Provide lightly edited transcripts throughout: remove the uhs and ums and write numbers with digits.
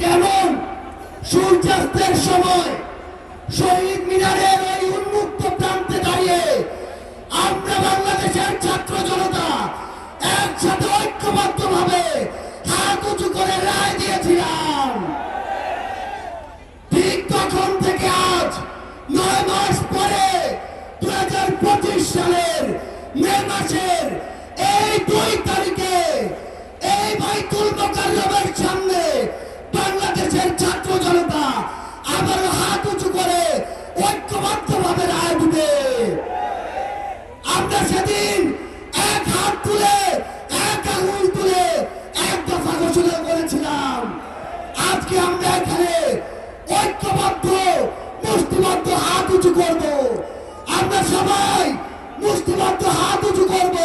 কেমন সূর্যাস্তের সময় শহীদ মিনারের ওই উন্মুক্ত প্রান্তে দাঁড়িয়ে আমরা বাংলাদেশের ছাত্র জনতা একসাথে ঐক্যবদ্ধভাবে হাত উঁচু করে রায় দিয়েছিলাম। ঠিক তখন থেকে আজ 9 মাস পরে 2025 সালের মে মাসের এই 2 তারিখে এই বাইতুল মোকাররমের সামনে বাংলাদেশের ছাত্র জনতা আবারও হাত উঁচু করে ঐক্যবদ্ধভাবে রায় দিবে। আমরা সেদিন এক হাত তুলে এক আঙুল তুলে এক দফা ঘোষণা করেছিলাম। আজকে আমরা এখানে ঐক্যবদ্ধ মুষ্টিবদ্ধ হাত উঁচু করব। আমরা সবাই মুষ্টিবদ্ধ হাত উঁচু করব।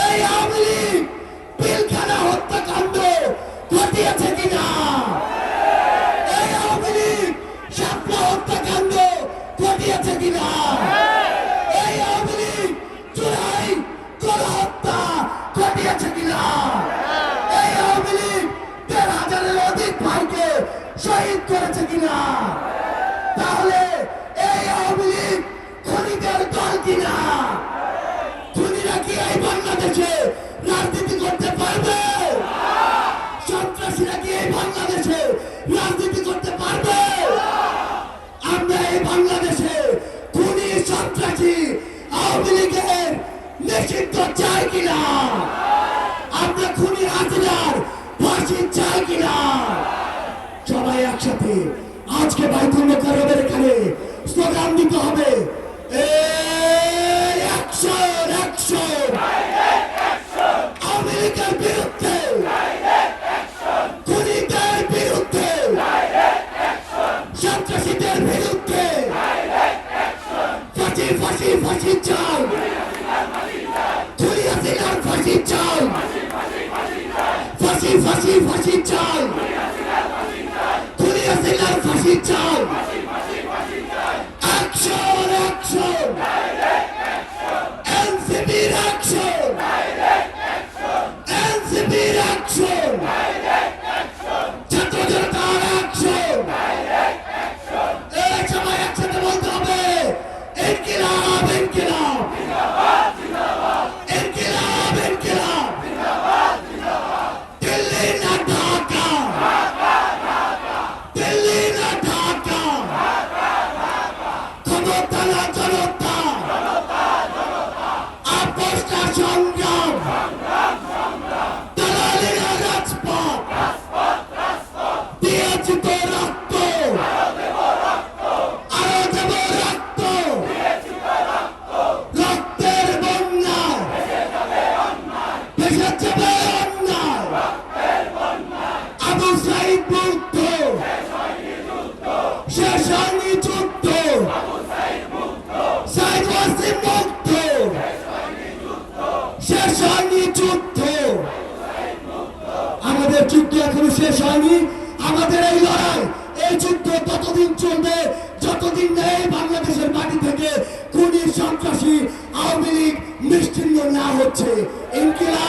এই আওয়ামী লীগ পিলখানা হত্যাকাণ্ড ঘটিয়েছে কিনা, এই আওয়ামী লীগ শাপলা হত্যাকাণ্ড ঘটিয়েছে কিনা, এই আওয়ামী লীগ চুরাই গণহত্যা ঘটিয়েছে কিনা, এই আওয়ামী লীগ ১,৫০০-এর অধিক ভাইকে শহীদ করেছে কিনা, তাহলে এই আওয়ামী লীগ খুনিদের দল কিনা? খুনিরা কি এই বাংলাদেশে রাজনীতি করতে পারবে? সন্ত্রাসীরা কি এই বাংলাদেশে রাজনীতি করতে পারবে? আমরা এই বাংলাদেশে খুনি সন্ত্রাসী আওয়ামী লীগের নিষিদ্ধ চাই কিনা? আমরা খুনি হাসিনার ফাঁসি চাই কিনা? সবাই একসাথে আজকে বাইতুল মোকাররমের এখানে স্লোগান দিতে হবে, অ্যাকশন অ্যাকশন আওয়ামী লীগের বিরুদ্ধে, খুনিদের বিরুদ্ধে, সন্ত্রাসীদের বিরুদ্ধে, ফাঁসি ফাঁসি ফাঁসি চাই, খুনি হাসিনার ফাঁসি চাই, ফাঁসি ফাঁসি ফাঁসি চাই, খুনি হাসিনার ফাঁসি চাই। অ্যাকশন অ্যাকশন এনসিপির অ্যাকশন, এনসিপির অ্যাকশন, ছাত্র জনতার অ্যাকশন। এই সবাই একসাথে বলতে হবে, ইনকিলাব ইনকিলাব, ইনকিলাব ইনকিলাব, দিল্লি না ঢাকা, দিল্লি না ঢাকা, ক্ষমতা না জনতা, আপোষ না সংগ্রাম, দালালি না রাজপথ, দিয়েছি তো রক্ত, আরো দেব রক্ত, রক্তের বন্যায় ভেসে যাবে অন্যায়, আবু সাইদ মুক্ত, শেষ হয়নি যুদ্ধ, সাইদ ওয়াসিম মুক্ত, শেষ হয়নি যুদ্ধ। আমাদের যুদ্ধ এখনো শেষ হয়নি। আমাদের এই লড়াই, এই যুদ্ধ ততদিন চলবে যতদিন না এই বাংলাদেশের মাটি থেকে খুনি সন্ত্রাসী আওয়ামী লীগ নিশ্চিহ্ন না হচ্ছে। ইনকিলাব